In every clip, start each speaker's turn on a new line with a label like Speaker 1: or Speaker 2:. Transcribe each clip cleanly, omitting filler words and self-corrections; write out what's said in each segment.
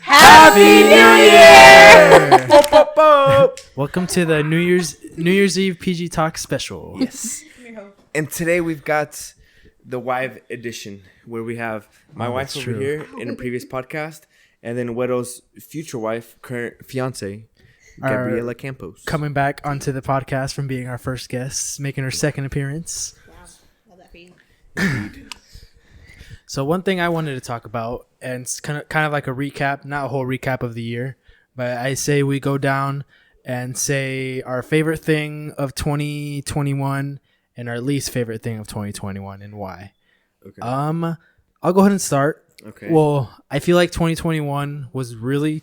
Speaker 1: Happy New Year!
Speaker 2: Welcome to the New Year's Eve PG Talk special.
Speaker 1: Yes. And today we've got the wife edition, where we have my wife over here in a previous podcast, and then Wedo's future wife, current fiance, Gabriela Campos,
Speaker 2: coming back onto the podcast from being our first guest, making her second appearance.
Speaker 3: Wow, love that for you.
Speaker 1: Indeed.
Speaker 2: So one thing I wanted to talk about, and it's kind of like a recap, not a whole recap of the year, but I say we go down and say our favorite thing of 2021 and our least favorite thing of 2021 and why.
Speaker 1: Okay.
Speaker 2: I'll go ahead and start.
Speaker 1: Okay.
Speaker 2: Well, I feel like 2021 was really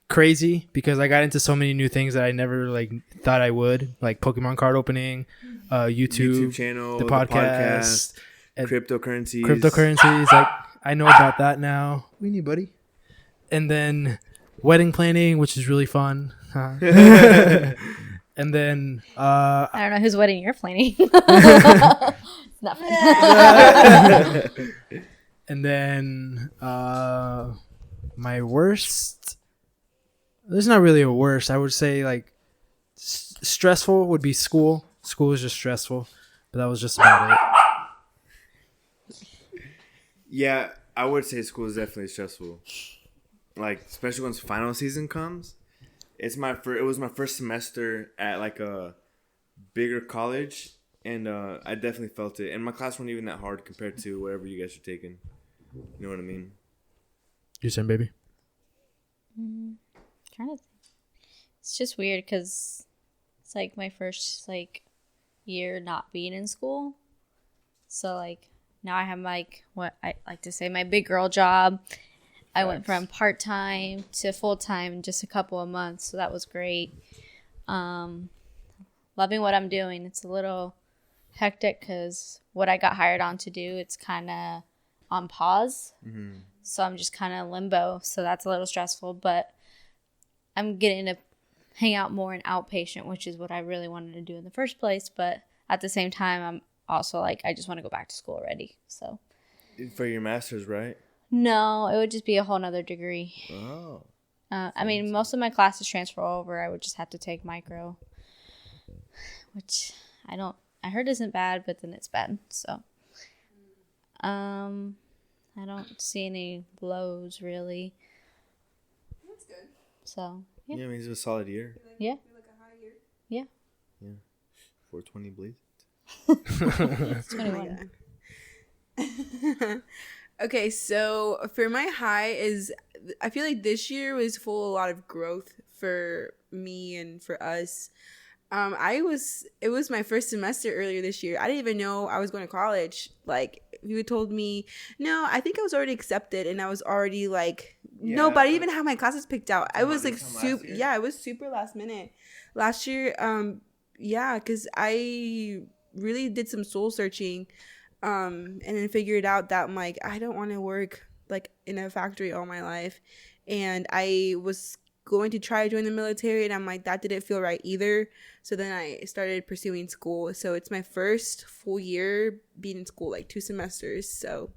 Speaker 2: crazy because I got into so many new things that I never thought I would, like Pokemon card opening, YouTube
Speaker 1: channel,
Speaker 2: the podcast.
Speaker 1: Cryptocurrencies.
Speaker 2: Like I know about that now. We need buddy. And then wedding planning, which is really fun. And then
Speaker 3: I don't know whose wedding you're planning. Not fun.
Speaker 2: And then my worst. There's not really a worst. I would say stressful would be school. School was just stressful, but that was just about it.
Speaker 1: Yeah, I would say school is definitely stressful. Especially once final season comes. It was my first semester at a bigger college, and I definitely felt it. And my class weren't even that hard compared to whatever you guys are taking. You know what I mean?
Speaker 2: You saying, baby?
Speaker 3: Trying to think. It's just weird because it's my first year not being in school. So now I have what I like to say, my big girl job. I went from part-time to full-time in just a couple of months, so that was great. Loving what I'm doing. It's a little hectic because what I got hired on to do, it's kind of on pause. Mm-hmm. So I'm just kind of limbo, so that's a little stressful. But I'm getting to hang out more in outpatient, which is what I really wanted to do in the first place. But at the same time, I'm also I just want to go back to school already. So
Speaker 1: for your master's, right?
Speaker 3: No, it would just be a whole nother degree.
Speaker 1: Oh.
Speaker 3: I mean, most of my classes transfer over. I would just have to take micro, which I heard isn't bad, but then it's bad. So, I don't see any blows really.
Speaker 4: That's good.
Speaker 3: So, yeah.
Speaker 1: Yeah, I mean, it's a solid year.
Speaker 3: Yeah.
Speaker 4: Like a high year.
Speaker 3: Yeah.
Speaker 1: Yeah. 420 blaze.
Speaker 3: It's 21.
Speaker 4: Okay, so for my high I feel like this year was full of a lot of growth for me and for us. It was my first semester earlier this year. I didn't even know I was going to college. You had told me, no, I think I was already accepted, and I was already no, but I didn't even have my classes picked out. I was super, it was super last minute. Last year, because I really did some soul searching. And then figured out that I'm I don't want to work in a factory all my life. And I was going to try to join the military, and I'm that didn't feel right either. So then I started pursuing school. So it's my first full year being in school, 2 semesters. So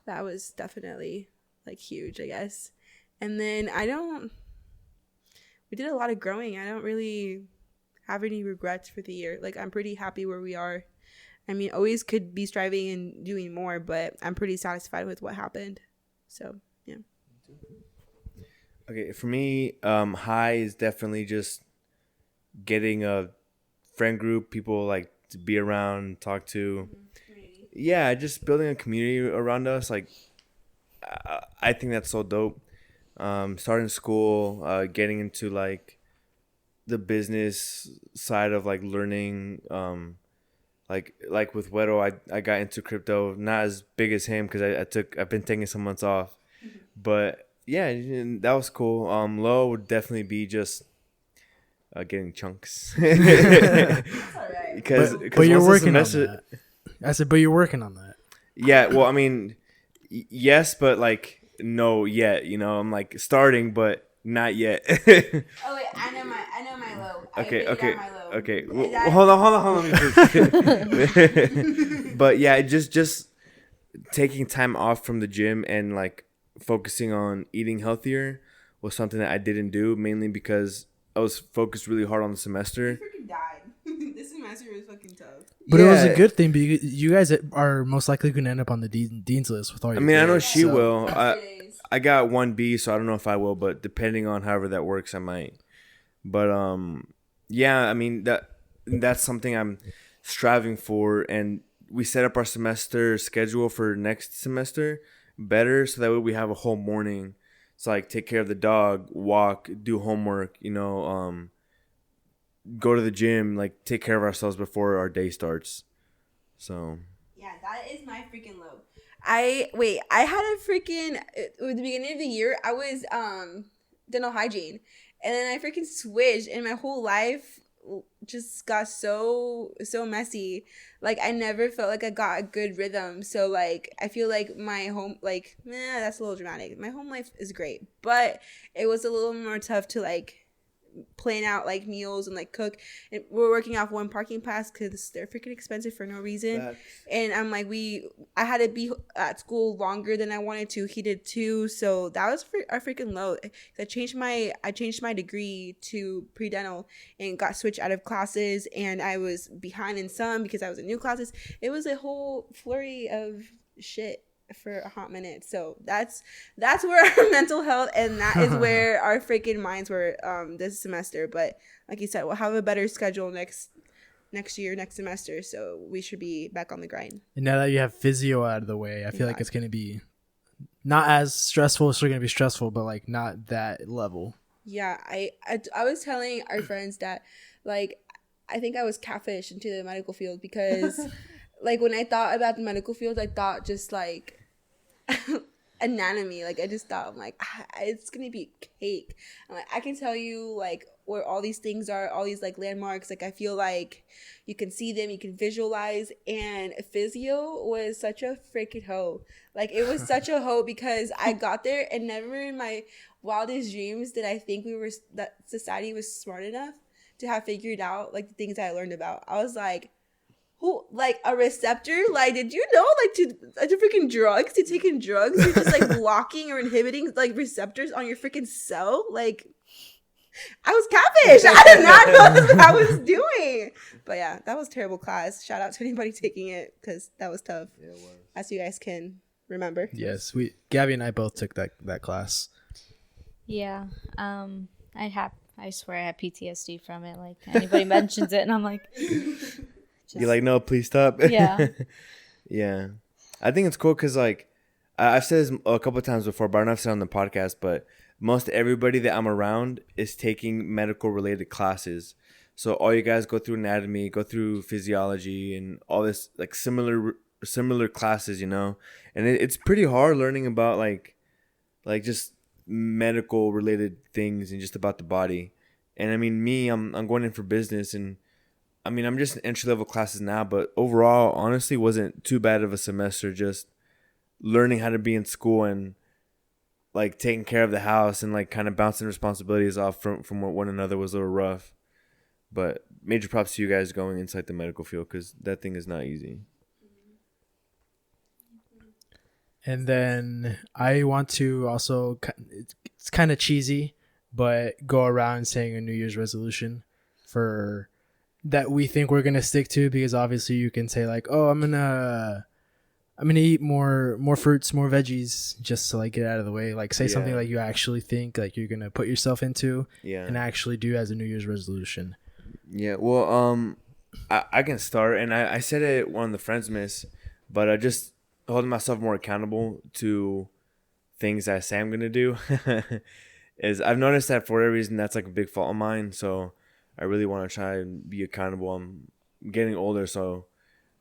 Speaker 4: that was definitely huge, I guess. And then we did a lot of growing. I don't really have any regrets for the year. I'm pretty happy where we are. I mean, always could be striving and doing more, but I'm pretty satisfied with what happened. So, yeah.
Speaker 1: Okay, for me, high is definitely just getting a friend group, people to be around, talk to.
Speaker 4: Community.
Speaker 1: Yeah, just building a community around us. I think that's so dope. Starting school, getting into the business side of learning. Like with Wedo, I got into crypto, not as big as him because I've been taking some months off, but yeah, that was cool. Low would definitely be just getting chunks.
Speaker 4: That's all right.
Speaker 2: But you're working on that. I said, but you're working on that.
Speaker 1: Yeah, well, I mean, yes, but no yet. I'm starting, but not yet.
Speaker 4: Oh wait, I know my low.
Speaker 1: Okay. Well, hold on. But yeah, just taking time off from the gym and focusing on eating healthier was something that I didn't do, mainly because I was focused really hard on the semester.
Speaker 4: You freaking died. This semester was fucking tough.
Speaker 2: But it was a good thing because you guys are most likely going to end up on the dean's list with all your
Speaker 1: I know
Speaker 2: grades,
Speaker 1: she
Speaker 2: so.
Speaker 1: will. I got 1B, so I don't know if I will, but depending on however that works, I might. But yeah, I mean that's something I'm striving for, and we set up our semester schedule for next semester better, so that way we have a whole morning. It's like take care of the dog, walk, do homework, go to the gym, like take care of ourselves before our day starts. So
Speaker 4: yeah, that is my freaking low. I had a freaking at the beginning of the year I was dental hygiene, and then I freaking switched, and my whole life just got so messy. Like I never felt like I got a good rhythm. So like I feel like my home, like that's a little dramatic. My home life is great, but it was a little more tough to like plan out like meals and like cook, and we're working off one parking pass because they're freaking expensive for no reason. And I'm like, I had to be at school longer than I wanted to. He did too, so that was a freaking low. I changed my degree to pre-dental and got switched out of classes, and I was behind in some because I was in new classes. It was a whole flurry of shit for a hot minute. So that's where our mental health, and that is where our freaking minds were this semester. But like you said, we'll have a better schedule next semester, so we should be back on the grind.
Speaker 2: And now that you have physio out of the way, I feel like it's going to be not as stressful. It's still going to be stressful, but like not that level.
Speaker 4: Yeah, I was telling our friends that like I think I was catfished into the medical field because like when I thought about the medical field, I thought just like anatomy. Like I just thought, I'm like, it's gonna be cake. I'm like, I can tell you like where all these things are, all these like landmarks. Like I feel like you can see them, you can visualize. And physio was such a freaking hoe. Like it was such a hoe because I got there and never in my wildest dreams did I think that society was smart enough to have figured out like the things I learned about. I was like, who, like a receptor? Like, did you know, like to freaking drugs, to taking drugs, you're just like blocking or inhibiting like receptors on your freaking cell? Like, I was catfish. I did not know that's what I was doing. But yeah, that was a terrible class. Shout out to anybody taking it because that was tough. Yeah, it was. As you guys can remember.
Speaker 2: Yes, Gaby and I both took that class.
Speaker 3: Yeah, I swear I have PTSD from it. Like anybody mentions it, and I'm like.
Speaker 1: You're like, no, please stop.
Speaker 3: Yeah.
Speaker 1: Yeah. I think it's cool because, like, I've said this a couple of times before, but I don't know if I've said it on the podcast, but most everybody that I'm around is taking medical-related classes. So all you guys go through anatomy, go through physiology, and all this, like, similar classes, And it's pretty hard learning about, like just medical-related things and just about the body. And, I mean, I'm going in for business, and I mean, I'm just in entry-level classes now, but overall, honestly, wasn't too bad of a semester. Just learning how to be in school and, like, taking care of the house and, like, kind of bouncing responsibilities off from one another was a little rough. But major props to you guys going inside the medical field because that thing is not easy.
Speaker 2: And then I want to also, it's kind of cheesy, but go around saying a New Year's resolution that we think we're gonna stick to, because obviously you can say like, oh, I'm gonna eat more fruits, more veggies, just to like get out of the way. Like say something like you actually think like you're gonna put yourself into and actually do as a New Year's resolution. Yeah,
Speaker 1: well, I can start, and I said it at one of the Friends Miss, but I just holding myself more accountable to things I say I'm gonna do. Is I've noticed that for whatever reason that's like a big fault of mine, so I really want to try and be accountable. I'm getting older, so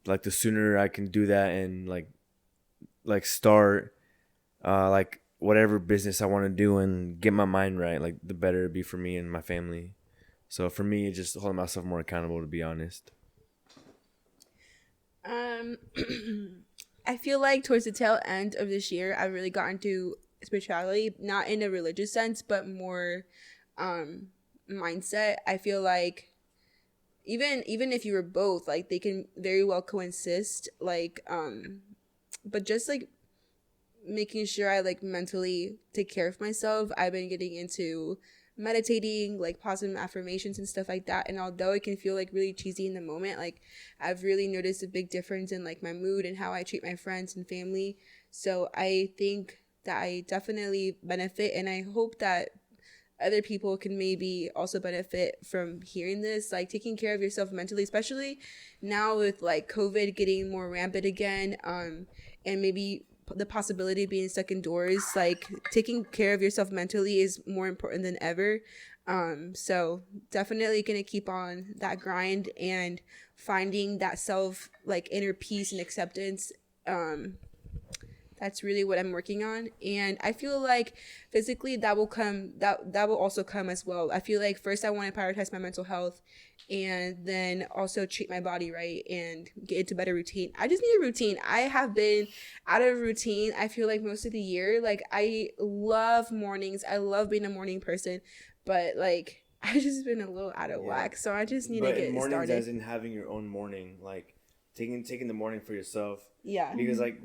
Speaker 1: like the sooner I can do that and like start like whatever business I want to do and get my mind right, like the better it'd be for me and my family. So for me, it's just holding myself more accountable, to be honest.
Speaker 4: I feel like towards the tail end of this year, I've really gotten to spirituality, not in a religious sense, but more mindset. I feel like even if you were both, like they can very well coexist, like but just like making sure I like mentally take care of myself. I've been getting into meditating, like positive affirmations and stuff like that. And although it can feel like really cheesy in the moment, like I've really noticed a big difference in like my mood and how I treat my friends and family. So I think that I definitely benefit, and I hope that other people can maybe also benefit from hearing this, like taking care of yourself mentally, especially now with like COVID getting more rampant again, and maybe the possibility of being stuck indoors. Like taking care of yourself mentally is more important than ever. So definitely gonna keep on that grind and finding that self, like inner peace and acceptance. That's really what I'm working on. And I feel like physically that will come, that will also come as well. I feel like first I want to prioritize my mental health, and then also treat my body right and get into better routine. I just need a routine. I have been out of routine, I feel like, most of the year. Like I love mornings. I love being a morning person, but like I've just been a little out of whack. So I just need to get
Speaker 1: mornings,
Speaker 4: started.
Speaker 1: as in having your own morning, like taking the morning for yourself.
Speaker 4: Yeah.
Speaker 1: Because like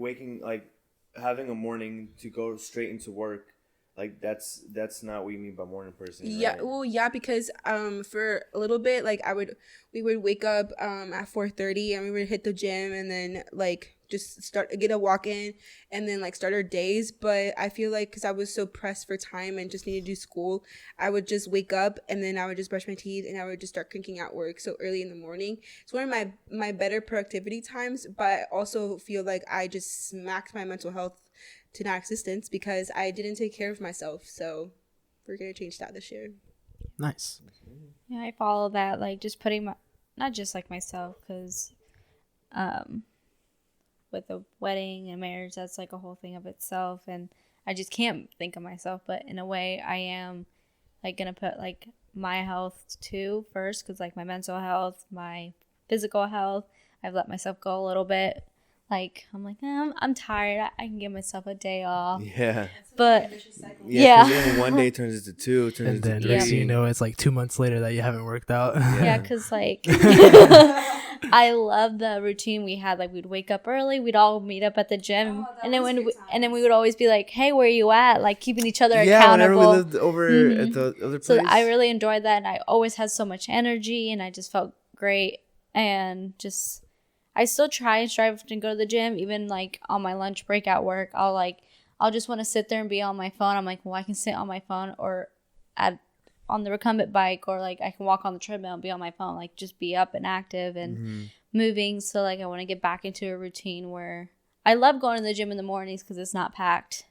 Speaker 1: having a morning to go straight into work, like that's not what you mean by morning person.
Speaker 4: Yeah,
Speaker 1: right?
Speaker 4: well, yeah, because for a little bit, like we would wake up at 4:30 and we would hit the gym, and then like just get a walk in, and then like start our days. But I feel like because I was so pressed for time and just needed to do school, I would just wake up and then I would just brush my teeth and I would just start cranking out work so early in the morning. It's one of my better productivity times, but I also feel like I just smacked my mental health to non-existence because I didn't take care of myself. So we're gonna change that this year.
Speaker 2: Nice.
Speaker 3: Yeah, I follow that, like just putting not just like myself, because with a wedding and marriage, that's like a whole thing of itself, and I just can't think of myself, but in a way I am like gonna put like my health too first, because like my mental health, my physical health, I've let myself go a little bit. Like I'm like, I'm tired, I can give myself a day off.
Speaker 1: Yeah.
Speaker 3: But
Speaker 1: Yeah. 'Cause then one day turns into two, turns
Speaker 2: And
Speaker 1: into
Speaker 2: then
Speaker 1: three.
Speaker 2: next thing you know, it's like 2 months later that you haven't worked out.
Speaker 3: yeah, because like I love the routine we had. Like we'd wake up early, we'd all meet up at the gym, and then we would always be like, hey, where you at? Like keeping each other accountable.
Speaker 1: Whenever we lived over at the other place.
Speaker 3: So I really enjoyed that, and I always had so much energy, and I just felt great. And just I still try and strive to go to the gym, even like on my lunch break at work. I'll just want to sit there and be on my phone. I'm like, well, I can sit on my phone or on the recumbent bike, or like I can walk on the treadmill and be on my phone, like just be up and active and moving. So like I want to get back into a routine where I love going to the gym in the mornings because it's not packed,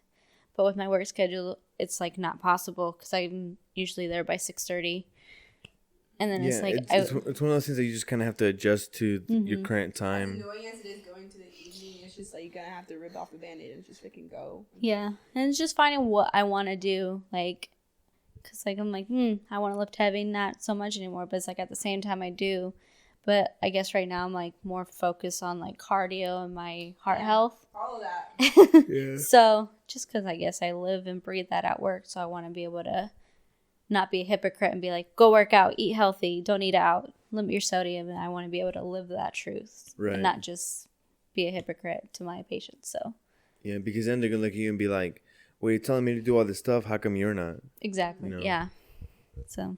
Speaker 3: but with my work schedule it's like not possible because I'm usually there by 6:30, and then it's like
Speaker 1: it's one of those things that you just kind of have to adjust to your current time.
Speaker 4: As annoying as it is going to the evening, it's just like you're gonna have to rip off the band-aid and just freaking go.
Speaker 3: Yeah, and it's just finding what I want to do, like, because like I'm like, I want to lift heavy, not so much anymore, but it's like at the same time I do. But I guess right now I'm like more focused on like cardio and my heart health.
Speaker 4: Follow that.
Speaker 1: Yeah.
Speaker 3: So just because I guess I live and breathe that at work, so I want to be able to not be a hypocrite and be like, go work out, eat healthy, don't eat out, limit your sodium, and I want to be able to live that truth,
Speaker 1: Right.
Speaker 3: and not just be a hypocrite to my patients. So
Speaker 1: Yeah, because then they're gonna look at you and be like, well, you're telling me to do all this stuff, how come you're not?
Speaker 3: exactly,
Speaker 1: You know.
Speaker 3: yeah. So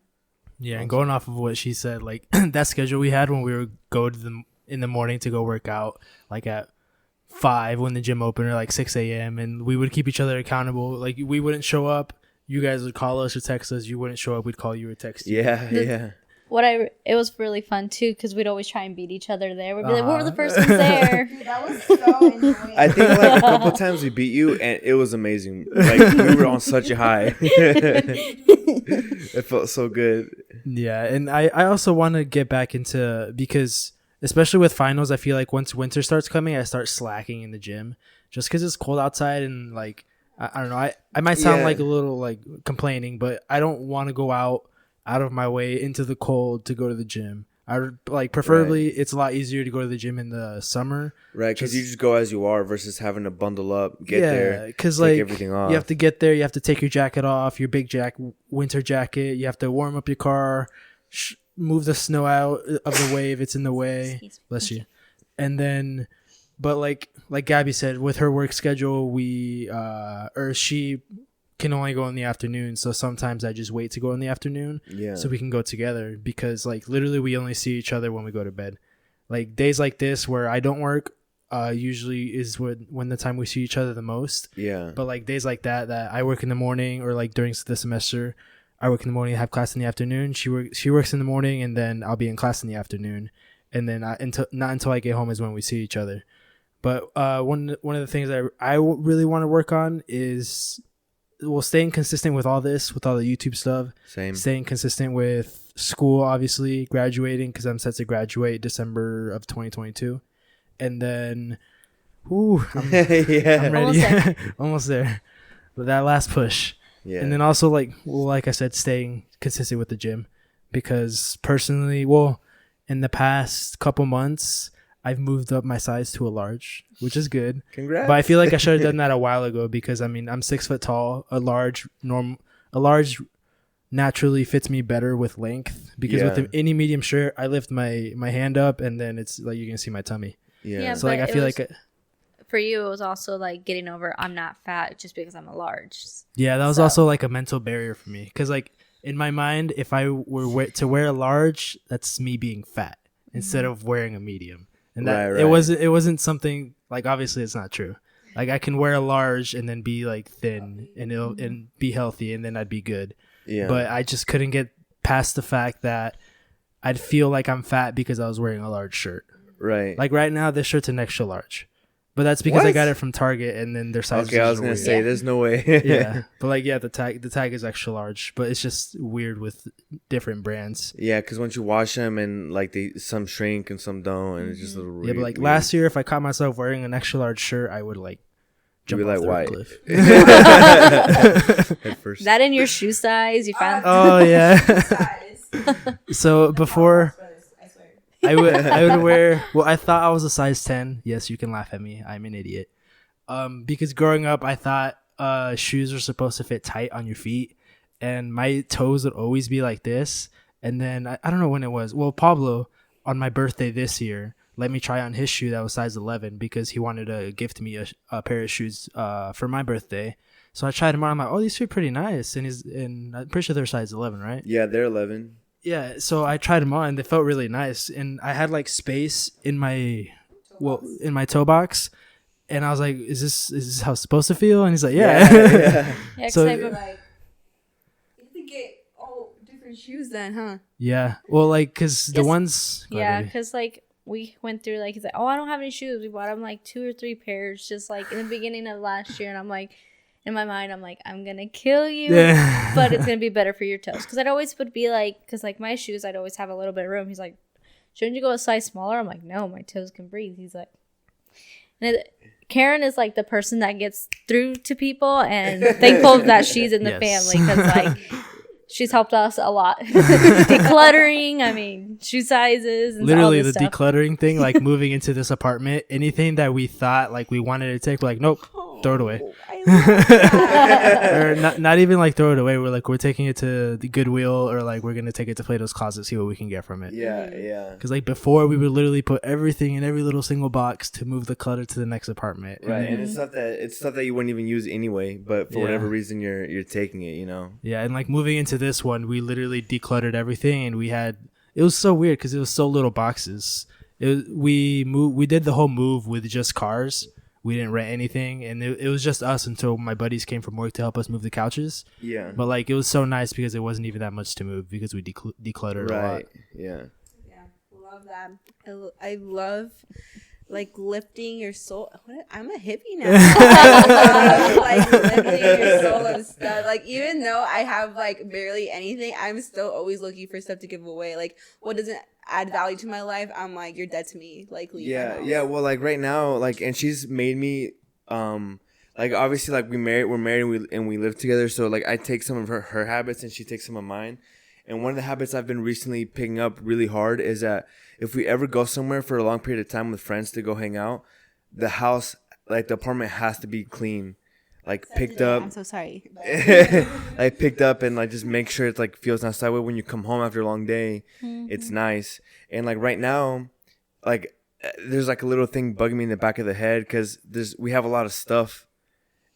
Speaker 2: Yeah, and going off of what she said, like that schedule we had when we would go to in the morning to go work out, like at 5 when the gym opened, or like 6 a.m. and we would keep each other accountable. Like we wouldn't show up, you guys would call us or text us. You wouldn't show up, we'd call you or text you.
Speaker 1: Yeah.
Speaker 3: it was really fun too, because we'd always try and beat each other there. We'd be like, what were the first ones there?
Speaker 4: Dude, that was so annoying.
Speaker 1: I think like a couple times we beat you, and it was amazing. Like we were on such a high. It felt so good.
Speaker 2: Yeah, and I also want to get back into, because especially with finals, I feel like once winter starts coming, I start slacking in the gym just because it's cold outside, and like I don't know, I might sound like a little like complaining, but I don't want to go out of my way into the cold to go to the gym. I like preferably it's a lot easier to go to the gym in the summer,
Speaker 1: Right, because you just go as you are versus having to bundle up, get there,
Speaker 2: because
Speaker 1: take
Speaker 2: like
Speaker 1: everything off.
Speaker 2: you have to get there, you have to take your jacket off, your big winter jacket, you have to warm up your car, move the snow out of the way if it's in the way.
Speaker 3: Excuse me.
Speaker 2: Bless you. And then But like Gabby said, with her work schedule, she can only go in the afternoon. So sometimes I just wait to go in the afternoon, so we can go together, because like literally we only see each other when we go to bed. Like days like this where I don't work, usually is when the time we see each other the most.
Speaker 1: Yeah.
Speaker 2: But like days like that I work in the morning, or like during the semester, I work in the morning, have class in the afternoon. She works in the morning, and then I'll be in class in the afternoon, and then not until I get home is when we see each other. But one of the things I really want to work on is, well, staying consistent with all the YouTube stuff.
Speaker 1: Same.
Speaker 2: Staying consistent with school, obviously graduating, because I'm set to graduate December of 2022, and then, I'm ready.
Speaker 3: Almost there.
Speaker 2: Almost there. But that last push.
Speaker 1: Yeah.
Speaker 2: And then also like I said, staying consistent with the gym, because personally, in the past couple months, I've moved up my size to a large, which is good.
Speaker 1: Congrats.
Speaker 2: But I feel like I should have done that a while ago, because I mean, I'm 6 foot tall. A large naturally fits me better with length, because with any medium shirt, I lift my hand up, and then it's like you can see my tummy.
Speaker 1: Yeah.
Speaker 2: So like I feel like
Speaker 3: for you, it was also like getting over I'm not fat just because I'm a large.
Speaker 2: Yeah, that was also like a mental barrier for me, because like in my mind, if I were to wear a large, that's me being fat instead of wearing a medium, and that
Speaker 1: right.
Speaker 2: it wasn't something like, obviously it's not true. Like I can wear a large and then be like thin and be healthy, and then I'd be good.
Speaker 1: Yeah.
Speaker 2: But I just couldn't get past the fact that I'd feel like I'm fat because I was wearing a large shirt.
Speaker 1: Right.
Speaker 2: Like right now, this shirt's an extra large. But that's because I got it from Target, and then their sizes.
Speaker 1: Okay, I was gonna say, there's no way.
Speaker 2: Yeah, but like, the tag is extra large, but it's just weird with different brands.
Speaker 1: Yeah, because once you wash them, and like some shrink and some don't, and it's just a little weird.
Speaker 2: Yeah, but like last year, if I caught myself wearing an extra large shirt, I would like jump off the cliff.
Speaker 1: At first.
Speaker 3: That in your shoe size, you found.
Speaker 2: Oh yeah. So before. I would wear, well, I thought I was a size 10. Yes, you can laugh at me. I'm an idiot. Because growing up, I thought shoes were supposed to fit tight on your feet, and my toes would always be like this. And then I don't know when it was. Well, Pablo, on my birthday this year, let me try on his shoe that was size 11, because he wanted to gift me a pair of shoes for my birthday. So I tried them on. I'm like, oh, these fit pretty nice. And I'm pretty sure they're size 11, right?
Speaker 1: Yeah, they're 11.
Speaker 2: Yeah, so I tried them on, and they felt really nice, and I had like space in my toe box, and I was like, "Is this how it's supposed to feel?" And he's like, "Yeah."
Speaker 3: Yeah,
Speaker 2: So
Speaker 3: like,
Speaker 4: you have to get all different shoes then, huh?
Speaker 2: Yeah, well, like, cause the
Speaker 3: Yes.
Speaker 2: ones. Go ahead,
Speaker 3: yeah,
Speaker 2: baby.
Speaker 3: because like we went through like, he's like, oh, I don't have any shoes. We bought him like 2 or 3 pairs just like in the beginning of last year, and I'm like, in my mind, I'm like, I'm gonna kill you, but it's gonna be better for your toes. Because I'd always would be like, because like my shoes, I'd always have a little bit of room. He's like, shouldn't you go a size smaller? I'm like, no, my toes can breathe. He's like, Karen is like the person that gets through to people, and thankful that she's in the family, because like she's helped us a lot. Decluttering, I mean, shoe sizes, and
Speaker 2: literally
Speaker 3: all
Speaker 2: the
Speaker 3: this stuff.
Speaker 2: decluttering thing, like moving into this apartment, anything that we thought like we wanted to take, we're like, nope, throw it away. Or not even like throw it away. We're taking it to the Goodwill, or like we're gonna take it to Plato's Closet, see what we can get from it.
Speaker 1: Yeah.
Speaker 2: Because like before, we would literally put everything in every little single box to move the clutter to the next apartment.
Speaker 1: Right, and it's stuff that you wouldn't even use anyway, but for whatever reason you're taking it, you know.
Speaker 2: Yeah, and like moving into this one, we literally decluttered everything, and it was so weird because it was so little boxes. We did the whole move with just cars. We didn't rent anything, and it was just us until my buddies came from work to help us move the couches.
Speaker 1: Yeah.
Speaker 2: But like, it was so nice because it wasn't even that much to move, because we decluttered a lot.
Speaker 1: Right. Yeah.
Speaker 4: Yeah, love that. I love like lifting your soul. I'm a hippie now. I love, like lifting your soul and stuff. Like even though I have like barely anything, I'm still always looking for stuff to give away. Like what doesn't add value to my life, I'm like, you're dead to me. Like leave my house.
Speaker 1: Yeah. Well, like right now, like, and she's made me like obviously like we're married and we live together, so like I take some of her habits and she takes some of mine. And one of the habits I've been recently picking up really hard is that if we ever go somewhere for a long period of time with friends to go hang out, the house, like the apartment, has to be clean, like picked up.
Speaker 4: I'm so sorry.
Speaker 1: Like picked up, and like just make sure it's like feels nice. That way when you come home after a long day, it's nice. And like right now, like there's like a little thing bugging me in the back of the head because we have a lot of stuff,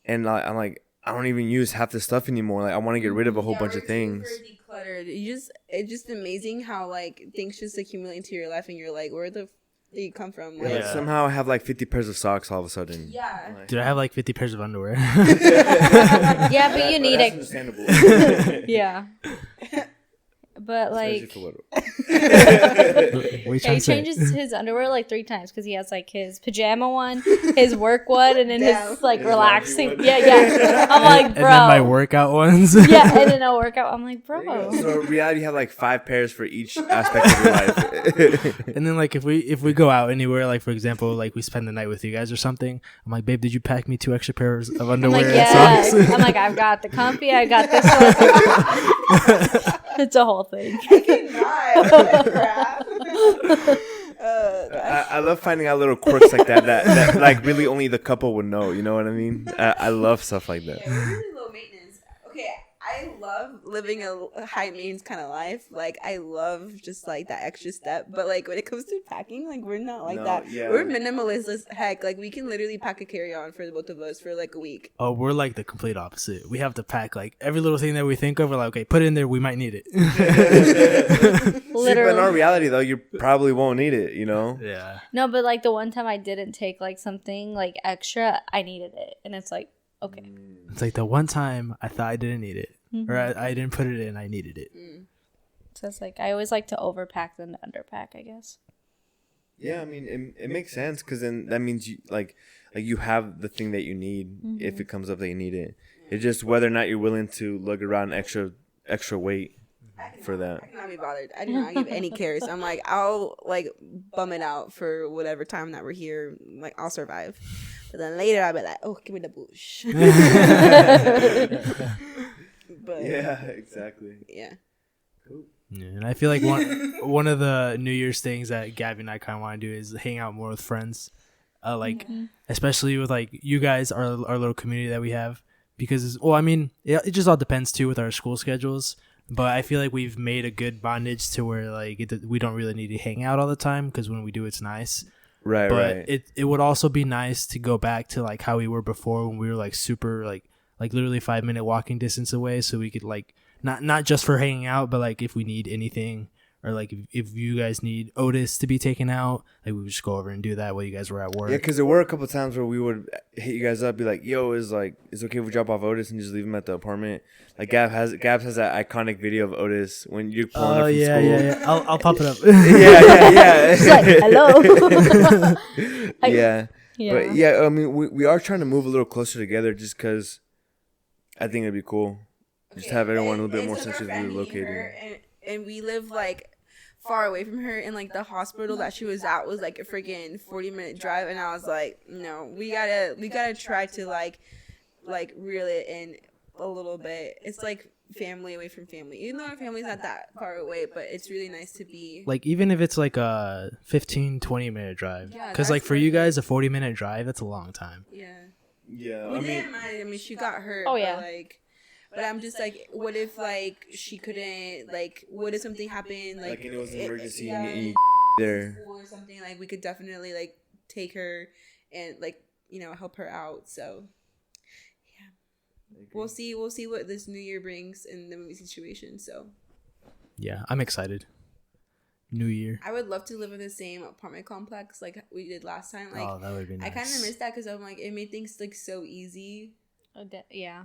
Speaker 1: and I'm like, I don't even use half the stuff anymore. Like I want to get rid of a whole bunch of things.
Speaker 4: Decluttered. It's just amazing how like things just accumulate into your life, and you're like, where the did you come from? Like,
Speaker 1: Yeah. Somehow I have like 50 pairs of socks all of a sudden.
Speaker 4: Yeah.
Speaker 1: Like,
Speaker 2: Dude, I have like 50 pairs of underwear.
Speaker 3: Yeah, but you need it.
Speaker 1: Understandable.
Speaker 3: Yeah. But like,
Speaker 2: What are you trying
Speaker 3: he
Speaker 2: to say?
Speaker 3: changes his underwear like 3 times because he has like his pajama one, his work one, and then his like
Speaker 1: His
Speaker 3: relaxing.
Speaker 1: laundry one.
Speaker 3: Yeah. I'm like, bro.
Speaker 2: And then my workout ones.
Speaker 3: Yeah, and then I'll work out. I'm like, bro.
Speaker 1: So in reality, you have like 5 pairs for each aspect of your life.
Speaker 2: And then like if we go out anywhere, like for example, like we spend the night with you guys or something, I'm like, babe, did you pack me 2 extra pairs of
Speaker 3: I'm
Speaker 2: underwear
Speaker 3: like,
Speaker 2: and
Speaker 3: yes.
Speaker 2: socks?
Speaker 3: I'm like, I've got the comfy. I got this one. It's a whole thing.
Speaker 1: I love finding out little quirks like that like really only the couple would know. You know what I mean? I love stuff like that.
Speaker 4: Yeah, we're really low maintenance. Okay, I love living a high maintenance kind of life. Like I love just like that extra step. But like when it comes to packing, like we're not like
Speaker 1: No,
Speaker 4: that.
Speaker 1: yeah.
Speaker 4: We're minimalist as heck. Like we can literally pack a carry-on for the both of us for like a week.
Speaker 2: Oh, we're like the complete opposite. We have to pack like every little thing that we think of. We're like, okay, put it in there. We might need it.
Speaker 1: See, but in our reality though, you probably won't need it. You know?
Speaker 2: Yeah.
Speaker 3: No, but like the one time I didn't take like something like extra, I needed it, and it's like, okay.
Speaker 2: It's like the one time I thought I didn't need it,
Speaker 3: Mm-hmm.
Speaker 2: or I didn't put it in. I needed it.
Speaker 3: So it's like I always like to overpack than to underpack, I guess.
Speaker 1: Yeah, I mean it makes sense because then that means you like you have the thing that you need if it comes up that you need it. It's just whether or not you're willing to lug around extra weight for that.
Speaker 4: I cannot be bothered. I do not give any cares. I'm like, I'll like bum it out for whatever time that we're here. Like I'll survive. But then later I'll be like, oh, give me the bush. But
Speaker 1: Yeah, exactly.
Speaker 4: yeah.
Speaker 2: Yeah, and I feel like one of the New Year's things that Gabby and I kind of want to do is hang out more with friends, like especially with like you guys, our little community that we have. Because I mean, it just all depends too with our school schedules. But I feel like we've made a good bondage to where like we don't really need to hang out all the time because when we do, it's nice.
Speaker 1: Right,
Speaker 2: But
Speaker 1: right.
Speaker 2: it would also be nice to go back to like how we were before when we were like super like literally 5-minute walking distance away, so we could like not just for hanging out, but like if we need anything or like if you guys need Otis to be taken out, like we would just go over and do that while you guys were at work.
Speaker 1: Yeah, because there were a couple times where we would hit you guys up, be like, "Yo, is okay if we drop off Otis and just leave him at the apartment?" Like Gabs has that iconic video of Otis when you're pulling up from school.
Speaker 2: Yeah. I'll pop it up.
Speaker 1: yeah.
Speaker 3: She's like, hello.
Speaker 1: Yeah.
Speaker 3: Yeah.
Speaker 1: But yeah, I mean, we are trying to move a little closer together just because I think it'd be cool. Just have everyone a little bit more sensitively located.
Speaker 4: And we live like far away from her, and like the hospital that she was at was like a freaking 40-minute drive, and I was like, no, we gotta try to like reel it in a little bit. It's like family away from family, even though our family's not that far away, but it's really nice to be
Speaker 2: Like even if it's like a 15-20 minute drive,
Speaker 4: Yeah,
Speaker 2: because like
Speaker 4: that's
Speaker 2: for you guys a 40-minute drive, that's a long time.
Speaker 1: Yeah,
Speaker 4: We didn't mind. I mean, she got hurt.
Speaker 3: Oh, yeah.
Speaker 4: But I'm just like, what if like she couldn't, like, what if something happened, like
Speaker 1: it was an emergency
Speaker 4: yeah,
Speaker 1: and you there.
Speaker 4: or something, like we could definitely like take her and like help her out. So yeah, we'll see what this new year brings in the movie situation. So
Speaker 2: Yeah, I'm excited. New Year.
Speaker 4: I would love to live in the same apartment complex like we did last time. Like
Speaker 2: Oh, that would be nice.
Speaker 4: I kind of miss that because I'm like, it made things like so easy.
Speaker 3: Yeah.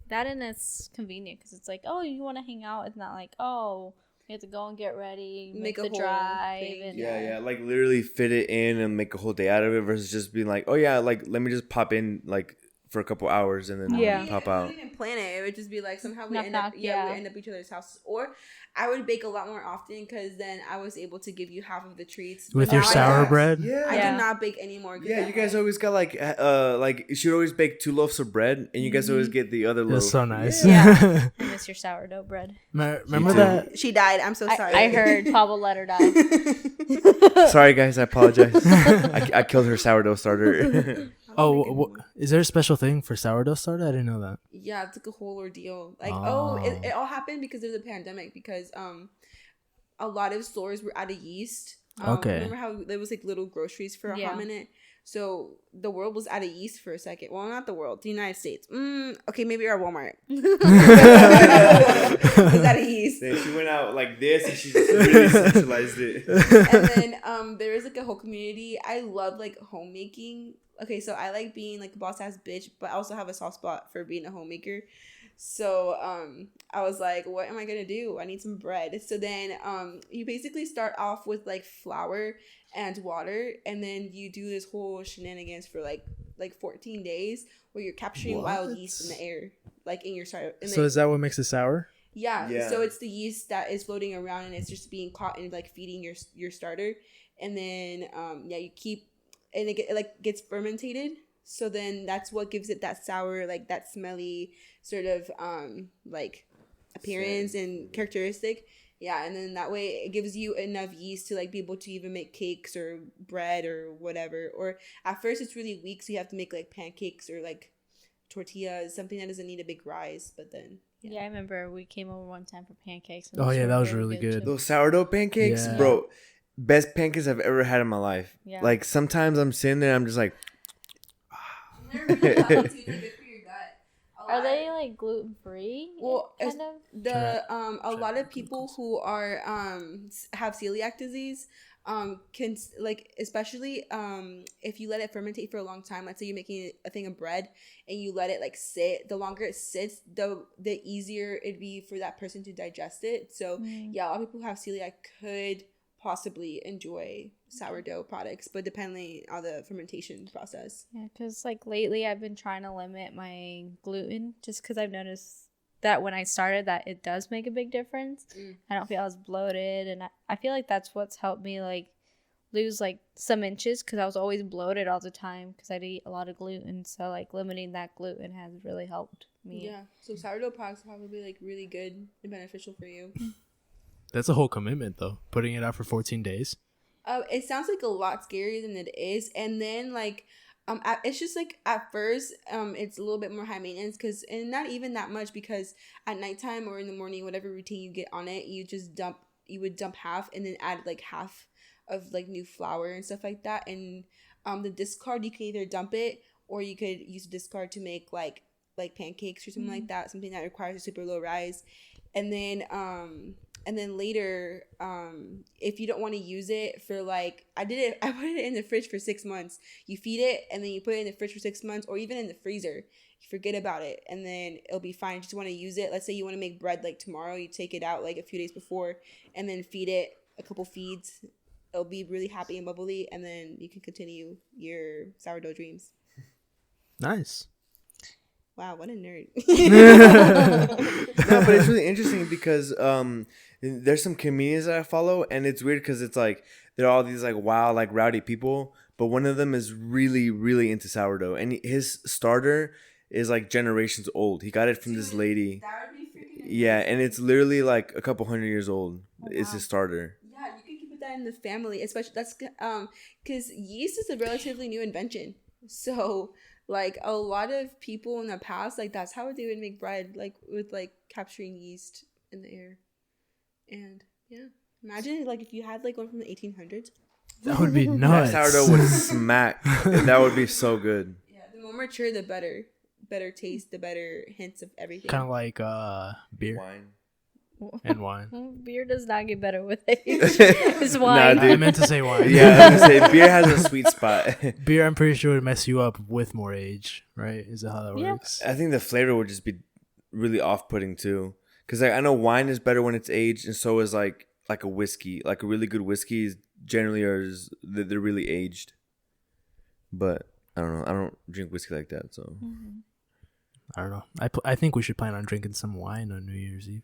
Speaker 3: That and it's convenient because it's like, oh, you want to hang out. It's not like, oh, we have to go and get ready, make the
Speaker 4: whole
Speaker 3: drive.
Speaker 4: thing.
Speaker 3: And
Speaker 1: Yeah, like literally fit it in and make a whole day out of it versus just being like, oh yeah, like let me just pop in like for a couple hours and then
Speaker 3: Yeah.
Speaker 1: pop
Speaker 4: We
Speaker 1: out.
Speaker 4: wouldn't even plan it. It would just be like somehow we
Speaker 3: Knock,
Speaker 4: end up,
Speaker 3: knock,
Speaker 4: we
Speaker 3: yeah.
Speaker 4: end up at each other's houses. Or I would bake a lot more often because then I was able to give you half of the treats.
Speaker 2: With
Speaker 4: But
Speaker 2: your
Speaker 4: now
Speaker 2: sour bread?
Speaker 1: Yeah.
Speaker 4: I
Speaker 3: Yeah.
Speaker 4: could not bake anymore.
Speaker 1: Yeah, you guys always got like she'd always bake 2 loaves of bread and you guys always get the other loaf.
Speaker 2: That's so nice.
Speaker 3: Yeah. I miss your sourdough bread.
Speaker 2: Remember
Speaker 1: too.
Speaker 2: that?
Speaker 4: She died. I'm so sorry.
Speaker 3: I heard Pablo let her die.
Speaker 1: Sorry guys, I apologize. I killed her sourdough starter.
Speaker 2: Oh, is there a special thing for sourdough starter? I didn't know that.
Speaker 4: Yeah, it's like a whole ordeal. Like,
Speaker 2: Oh.
Speaker 4: it all happened because of the pandemic. Because a lot of stores were out of yeast.
Speaker 2: Okay.
Speaker 4: Remember how there was like little groceries for a hot minute? So the world was out of yeast for a second. Well, not the world, the United States. Okay, maybe our Walmart. was out of yeast.
Speaker 1: Then she went out like this and she just really centralized it.
Speaker 4: And then there is like a whole community. I love like homemaking. Okay, so I like being like a boss ass bitch, but I also have a soft spot for being a homemaker. So I was like, what am I gonna do? I need some bread. So then you basically start off with like flour and water, and then you do this whole shenanigans for like 14 days where you're capturing wild yeast in the air, like in your starter.
Speaker 2: So is that what makes it sour?
Speaker 4: Yeah. So it's the yeast that is floating around and it's just being caught and like feeding your starter, and then you keep, and it gets fermented. So then that's what gives it that sour, like that smelly sort of like appearance and characteristic. Yeah, and then that way it gives you enough yeast to like be able to even make cakes or bread or whatever. Or at first it's really weak, so you have to make like pancakes or like tortillas, something that doesn't need a big rise. But then
Speaker 3: yeah, I remember we came over one time for pancakes.
Speaker 2: Oh yeah, that was really good.
Speaker 1: Those sourdough pancakes, bro. Best pancakes I've ever had in my life. Yeah. Like sometimes I'm sitting there, I'm just like.
Speaker 3: Are they like gluten free?
Speaker 4: Well, kind of. A lot of people who are have celiac disease can like, especially if you let it fermentate for a long time. Let's say you're making a thing of bread and you let it like sit. The longer it sits, the easier it'd be for that person to digest it. So yeah, a lot of people who have celiac could possibly enjoy sourdough products, but depending on the fermentation process.
Speaker 3: Yeah, because like lately I've been trying to limit my gluten just because I've noticed that when I started that it does make a big difference. I don't feel as bloated, and I feel like that's what's helped me like lose like some inches, because I was always bloated all the time because I'd eat a lot of gluten. So like limiting that gluten has really helped me.
Speaker 4: Yeah, so sourdough products are probably like really good and beneficial for you.
Speaker 2: That's a whole commitment, though. Putting it out for 14 days.
Speaker 4: It sounds like a lot scarier than it is. And then, like, it's just, like, at first, it's a little bit more high maintenance. And not even that much, because at nighttime or in the morning, whatever routine you get on it, you would dump half and then add, like, half of, like, new flour and stuff like that. And the discard, you can either dump it or you could use the discard to make, like pancakes or something like that. Something that requires a super low rise. And then later, if you don't want to use it for like, I put it in the fridge for 6 months. You feed it and then you put it in the fridge for 6 months, or even in the freezer. You forget about it and then it'll be fine. You just want to use it. Let's say you want to make bread like tomorrow. You take it out like a few days before and then feed it a couple feeds. It'll be really happy and bubbly, and then you can continue your sourdough dreams.
Speaker 2: Nice.
Speaker 4: Wow, what a nerd.
Speaker 1: No, but it's really interesting because there's some comedians that I follow, and it's weird because it's like they're all these like wild, like rowdy people, but one of them is really, really into sourdough, and his starter is like generations old. He got it from this lady.
Speaker 4: That would be freaking amazing.
Speaker 1: Yeah, and it's literally like a couple 100 years old.
Speaker 3: Oh,
Speaker 1: It's his starter.
Speaker 4: Yeah, you can keep that in the family, especially that's because yeast is a relatively new invention. So like a lot of people in the past, like that's how they would make bread, like with like capturing yeast in the air. And yeah, imagine like if you had like one from the 1800s.
Speaker 2: That would be nuts.
Speaker 1: That sourdough would smack. That would be so good.
Speaker 4: Yeah, the more mature, the better taste, the better hints of everything.
Speaker 2: Kind of like beer.
Speaker 1: Wine.
Speaker 2: And wine.
Speaker 3: Beer does not get better with age. It's wine.
Speaker 1: Nah, dude.
Speaker 2: I meant to say wine.
Speaker 1: Yeah, I was gonna say beer has a sweet spot.
Speaker 2: Beer, I'm pretty sure would mess you up with more age, right? Is that how that works?
Speaker 1: I think the flavor would just be really off-putting too. Cause like I know wine is better when it's aged, and so is like a whiskey. Like a really good whiskey is generally they're really aged. But I don't know. I don't drink whiskey like that, so.
Speaker 2: I don't know. I think we should plan on drinking some wine on New Year's Eve.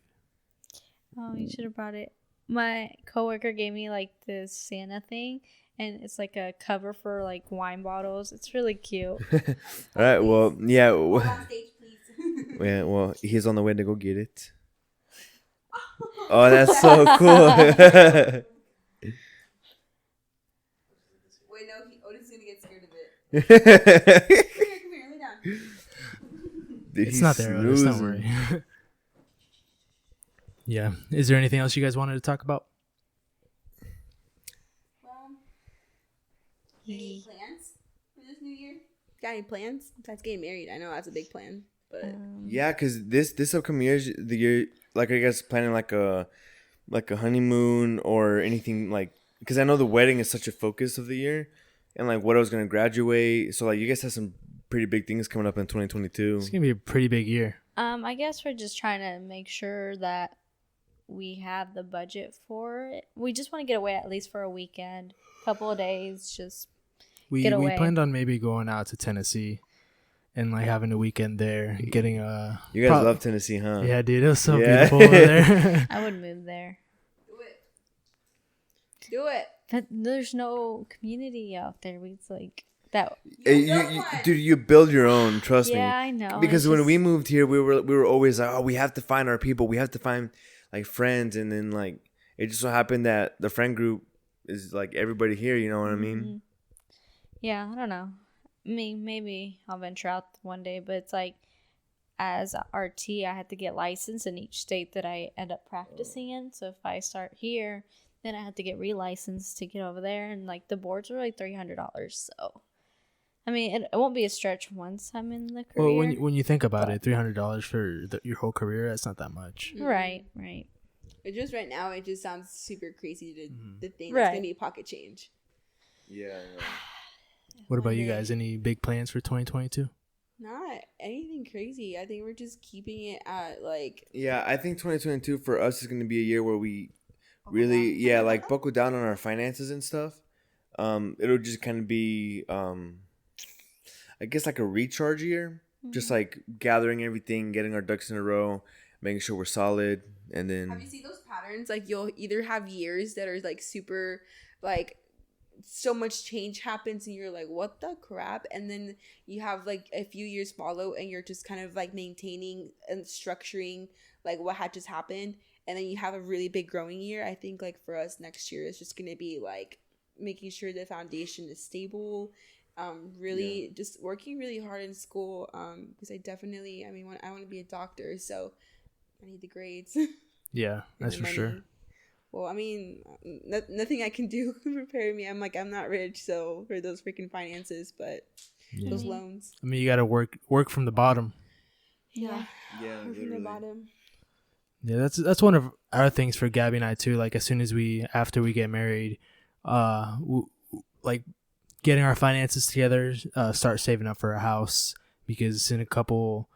Speaker 3: Oh, you should have brought it. My coworker gave me like this Santa thing, and it's like a cover for like wine bottles. It's really cute.
Speaker 1: All right. Well, yeah.
Speaker 4: Hold on stage, please.
Speaker 1: Yeah. Well, he's on the way to go get it. Oh, that's so cool.
Speaker 4: Wait, no, Otis is gonna get scared of it. Come here, lay down.
Speaker 1: Dude,
Speaker 2: It's not there, Otis. Don't worry. Yeah. Is there anything else you guys wanted to talk about?
Speaker 4: Any plans for this new year? Got any plans besides getting married? I know that's a big plan, but
Speaker 1: Yeah, because this upcoming year, the year, like I guess planning like a honeymoon or anything like, because I know the wedding is such a focus of the year, and like what I was gonna graduate. So like you guys have some pretty big things coming up in 2022.
Speaker 2: It's gonna be a pretty big year.
Speaker 3: I guess we're just trying to make sure that we have the budget for it. We just want to get away at least for a weekend, couple of days, just
Speaker 2: We
Speaker 3: get away.
Speaker 2: planned on maybe going out to Tennessee and like having a weekend there, getting a.
Speaker 1: You guys love Tennessee, huh?
Speaker 2: Yeah, dude, it was so
Speaker 1: Yeah.
Speaker 2: beautiful over there.
Speaker 3: I would move there.
Speaker 4: do it.
Speaker 3: But there's no community out there. It's like that.
Speaker 1: Dude, you build your own. Trust me.
Speaker 3: Yeah, I know.
Speaker 1: Because
Speaker 3: It's
Speaker 1: when
Speaker 3: just-
Speaker 1: we moved here, we were always like, oh, we have to find our people. We have to find like friends, and then like it just so happened that the friend group is like everybody here. You know what I mean?
Speaker 3: Yeah, I don't know. Maybe I'll venture out one day, but it's like as a RT, I had to get licensed in each state that I end up practicing in. So if I start here, then I have to get relicensed to get over there, and like the boards were like $300. So, I mean, it won't be a stretch once I'm in the career.
Speaker 2: Well, when you think about it, $300 for your whole career, that's not that much.
Speaker 3: Right.
Speaker 4: It just right now, it just sounds super crazy to think
Speaker 3: Right.
Speaker 4: that's gonna be pocket change.
Speaker 1: Yeah.
Speaker 2: What about you guys? Any big plans for 2022?
Speaker 4: Not anything crazy. I think we're just keeping it at like
Speaker 1: Yeah, I think 2022 for us is going to be a year where we really, like buckle down on our finances and stuff. It'll just kind of be, I guess, like a recharge year. Just like gathering everything, getting our ducks in a row, making sure we're solid, and then.
Speaker 4: Have you seen those patterns? Like you'll either have years that are like super like so much change happens and you're like, what the crap? And then you have like a few years follow and you're just kind of like maintaining and structuring like what had just happened. And then you have a really big growing year. I think like for us next year is just going to be like making sure the foundation is stable. Just working really hard in school. Because I want to be a doctor. So I need the grades.
Speaker 2: Yeah, that's for sure.
Speaker 4: Well, I mean, nothing I can do can prepare me. I'm not rich, so for those freaking finances, but those loans.
Speaker 2: I mean, you got to work from the bottom.
Speaker 4: Yeah,
Speaker 1: Yeah,
Speaker 4: from the bottom.
Speaker 2: Yeah, that's one of our things for Gabby and I too. Like as soon as after we get married, like getting our finances together, start saving up for a house, because in a couple.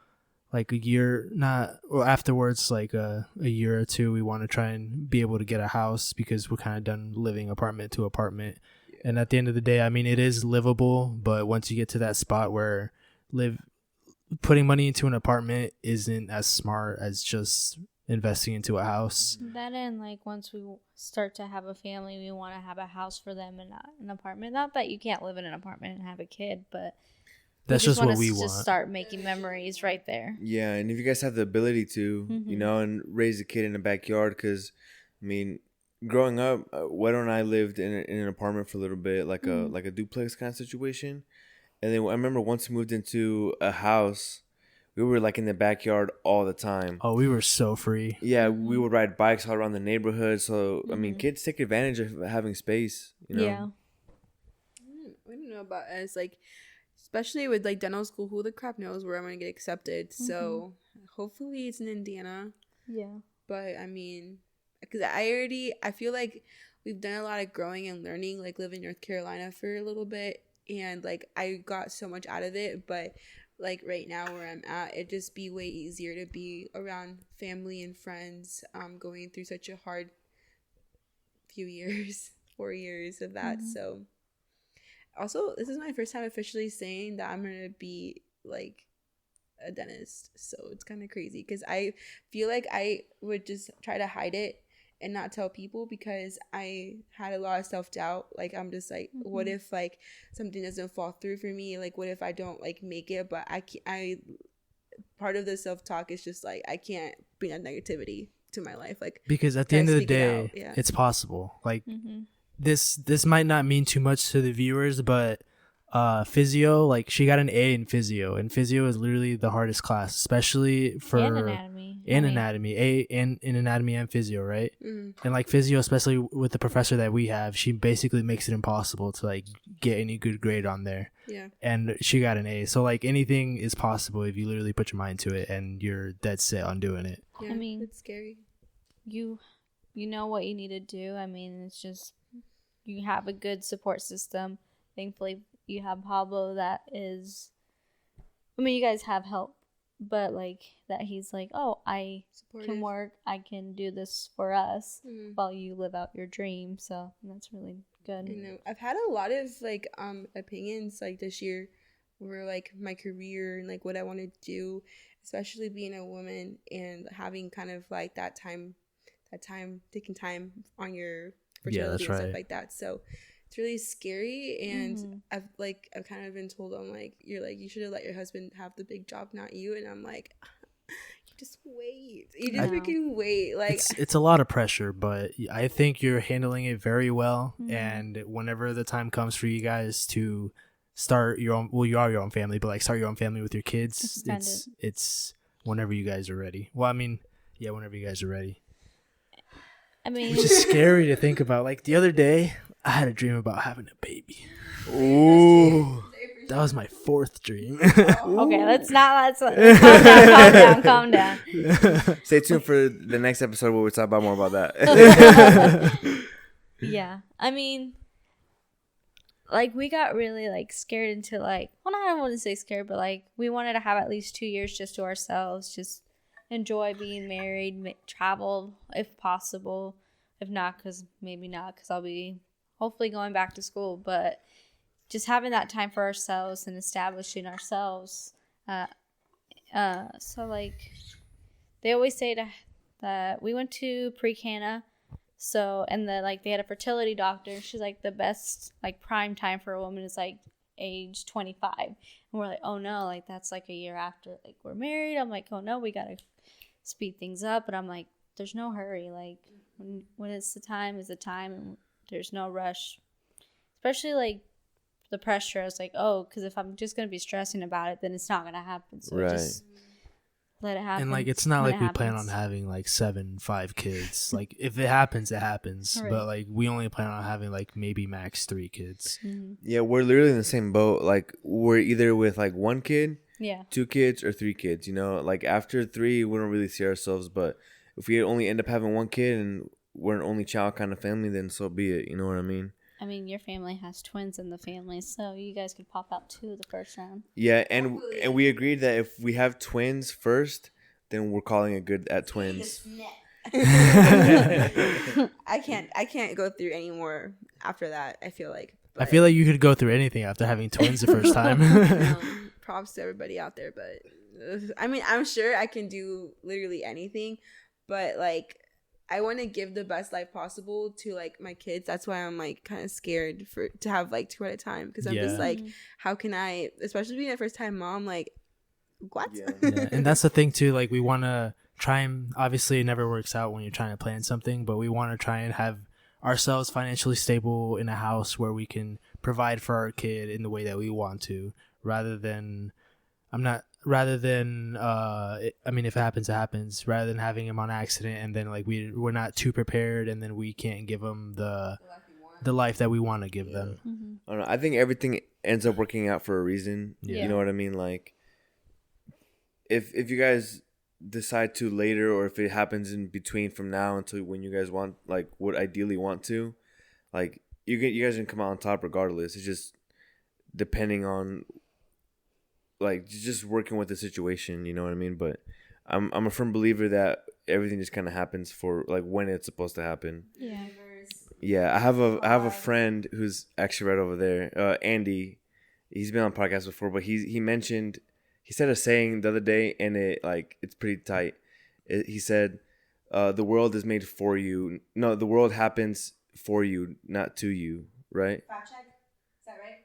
Speaker 2: Like a year, afterwards, like a year or two, we want to try and be able to get a house because we're kind of done living apartment to apartment. Yeah. And at the end of the day, I mean, it is livable, but once you get to that spot where putting money into an apartment isn't as smart as just investing into a house.
Speaker 3: That and like once we start to have a family, we want to have a house for them and not an apartment. Not that you can't live in an apartment and have a kid, but
Speaker 2: that's just what we want.
Speaker 3: Just start making memories right there.
Speaker 1: Yeah, and if you guys have the ability to, and raise a kid in the backyard, because, I mean, growing up, Wedo and I lived in an apartment for a little bit, like a duplex kind of situation, and then I remember once we moved into a house, we were like in the backyard all the time.
Speaker 2: Oh, we were so free.
Speaker 1: Yeah, we would ride bikes all around the neighborhood. So I mean, kids take advantage of having space.
Speaker 3: Yeah.
Speaker 4: I don't know about us, like. Especially with like dental school, who the crap knows where I'm gonna get accepted? So hopefully it's in Indiana.
Speaker 3: Yeah.
Speaker 4: But I mean, because I feel like we've done a lot of growing and learning, like living in North Carolina for a little bit, and like I got so much out of it. But like right now where I'm at, it'd just be way easier to be around family and friends. Going through such a hard few years, 4 years of that. So. Also, this is my first time officially saying that I'm going to be, like, a dentist. So, it's kind of crazy. Because I feel like I would just try to hide it and not tell people because I had a lot of self-doubt. Like, I'm just like, what if, like, something doesn't fall through for me? Like, what if I don't, like, make it? But part of the self-talk is just, like, I can't bring that negativity to my life. Like,
Speaker 2: because at the end of the day, it's possible. Like, This might not mean too much to the viewers, but physio, like she got an A in physio, and physio is literally the hardest class, especially for
Speaker 3: and anatomy.
Speaker 2: in
Speaker 3: I mean-
Speaker 2: anatomy, in anatomy and physio, right?
Speaker 4: Mm.
Speaker 2: And like physio, especially with the professor that we have, she basically makes it impossible to like get any good grade on there.
Speaker 4: Yeah.
Speaker 2: And she got an A. So like anything is possible if you literally put your mind to it and you're dead set on doing it.
Speaker 4: Yeah.
Speaker 3: I mean-
Speaker 4: it's scary.
Speaker 3: You know what you need to do. I mean, it's just you have a good support system. Thankfully, you have Pablo that is. I mean, you guys have help, but like that he's like, oh, I
Speaker 4: Supportive.
Speaker 3: can work. I can do this for us
Speaker 4: Mhm.
Speaker 3: while you live out your dream. So that's really good.
Speaker 4: You know, I've had a lot of like opinions like this year over like my career and like what I want to do, especially being a woman and having kind of like that time taking time on your fertility
Speaker 2: that's
Speaker 4: and
Speaker 2: right.
Speaker 4: stuff like that. So it's really scary, and
Speaker 3: Mhm.
Speaker 4: I've kind of been told, I'm like, you should have let your husband have the big job, not you. And I'm like, you just wait. You just
Speaker 3: I know.
Speaker 4: freaking wait. Like,
Speaker 2: It's a lot of pressure, but I think you're handling it very well.
Speaker 3: Mhm.
Speaker 2: And whenever the time comes for you guys to start your own, well, you are your own family, but like start your own family with your kids,
Speaker 3: Extend
Speaker 2: it's whenever you guys are ready. Well, I mean, yeah, whenever you guys are ready.
Speaker 3: I mean,
Speaker 2: Which is scary to think about. Like the other day, I had a dream about having a baby.
Speaker 1: Ooh.
Speaker 2: That was my fourth dream.
Speaker 3: okay, let's calm down.
Speaker 1: Stay tuned for the next episode where we talk about more about that.
Speaker 3: Yeah, I mean, like we got really like scared into like, well, I don't want to say scared, but like we wanted to have at least 2 years just to ourselves, just enjoy being married, travel if possible. If not, maybe not, because I'll be hopefully going back to school, but just having that time for ourselves and establishing ourselves. So like they always say that we went to pre-Cana. So, and they had a fertility doctor. She's like, the best, like, prime time for a woman is, like, age 25. And we're like, oh, no, like, that's, like, a year after, like, we're married. I'm like, oh, no, we got to speed things up. But I'm like, there's no hurry. Like, when it's the time, is the time. And there's no rush. Especially, like, the pressure. I was like, oh, because if I'm just going to be stressing about it, then it's not going to happen. So
Speaker 1: Right.
Speaker 3: just let it happen.
Speaker 2: And like it's not
Speaker 3: when
Speaker 2: like
Speaker 3: it
Speaker 2: we plan on
Speaker 3: happens.
Speaker 2: having like 5 kids. Like if it happens, it happens.
Speaker 3: Right.
Speaker 2: But like we only plan on having like maybe max 3 kids.
Speaker 3: Mhm.
Speaker 1: Yeah, we're literally in the same boat. Like, we're either with, like, 1 kid,
Speaker 3: Yeah.
Speaker 1: 2 kids, or 3 kids, you know? Like, after 3, we don't really see ourselves. But if we only end up having 1 kid and we're an only child kind of family, then so be it. You know what I mean?
Speaker 3: I mean, your family has twins in the family, so you guys could pop out 2 the first round.
Speaker 1: Yeah, and we agreed that if we have twins first, then we're calling it good at twins.
Speaker 4: I can't go through any more after that. I feel like.
Speaker 2: I feel like you could go through anything after having twins the first time.
Speaker 4: Props to everybody out there, but I mean, I'm sure I can do literally anything, but like, I want to give the best life possible to like my kids. That's why I'm like kind of scared to have like 2 at a time, because I'm just
Speaker 2: Yeah.
Speaker 4: like, how can I, especially being a first time mom, like what?
Speaker 1: Yeah.
Speaker 2: Yeah, and that's the thing too. Like we want to try and obviously it never works out when you're trying to plan something, but we want to try and have ourselves financially stable in a house where we can provide for our kid in the way that we want to, rather than I mean, if it happens, it happens, rather than having him on accident and then like we're not too prepared and then we can't give them the life that we want to give them.
Speaker 3: Mm-hmm.
Speaker 1: I don't know. I think everything ends up working out for a reason.
Speaker 2: Yeah.
Speaker 1: You know what I mean? Like, if you guys decide to later, or if it happens in between from now until when you guys want, like, would ideally want to, like, you guys can come out on top regardless. It's just depending on, like, just working with the situation. You know what I mean? But I'm a firm believer that everything just kind of happens for like when it's supposed to happen.
Speaker 3: Yeah.
Speaker 1: Yeah, I have a friend who's actually right over there, Andy. He's been on podcasts before, but he said a saying the other day, and it's pretty tight. He said, "The world is made for you. No, the world happens for you, not to you." Right?
Speaker 4: Fact check. Is that right?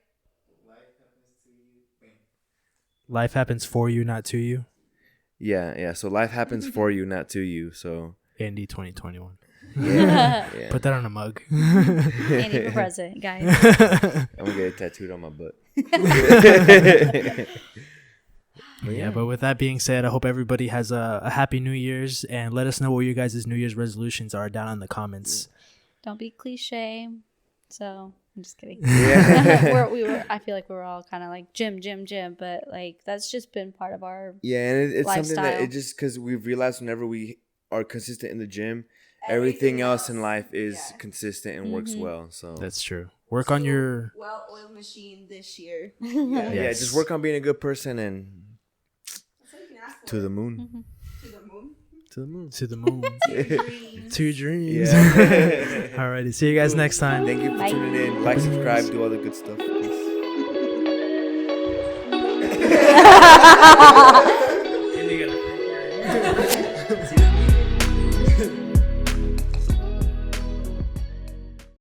Speaker 2: Life happens for you, not to you.
Speaker 1: Yeah. So life happens for you, not to you. So
Speaker 2: Andy 2021.
Speaker 1: yeah.
Speaker 2: Put that on a mug.
Speaker 3: Andy for president, guys.
Speaker 1: I'm gonna get it tattooed on my butt.
Speaker 2: Yeah, but with that being said, I hope everybody has a happy New Year's, and let us know what your guys' New Year's resolutions are down in the comments.
Speaker 3: Don't be cliche. So I'm just kidding.
Speaker 1: Yeah.
Speaker 3: I feel like we were all kind of like gym, but like that's just been part of our
Speaker 1: Yeah, and it's something that
Speaker 3: lifestyle.
Speaker 1: it just because we've realized whenever we are consistent in the gym, everything else in life is consistent and works well. So
Speaker 2: That's true. Work on your
Speaker 4: well-oiled machine this year.
Speaker 1: yeah,
Speaker 2: Yes.
Speaker 1: just work on being a good person and
Speaker 4: That's all you can ask for.
Speaker 1: to the moon.
Speaker 4: To the moon.
Speaker 1: To the moon.
Speaker 2: to the moon,
Speaker 4: Dreams.
Speaker 2: to your dreams.
Speaker 1: Yeah.
Speaker 2: Alrighty, see you guys next time.
Speaker 1: Thank you for
Speaker 3: Bye.
Speaker 1: tuning in. Like, subscribe, do all the good stuff. Peace.
Speaker 2: See you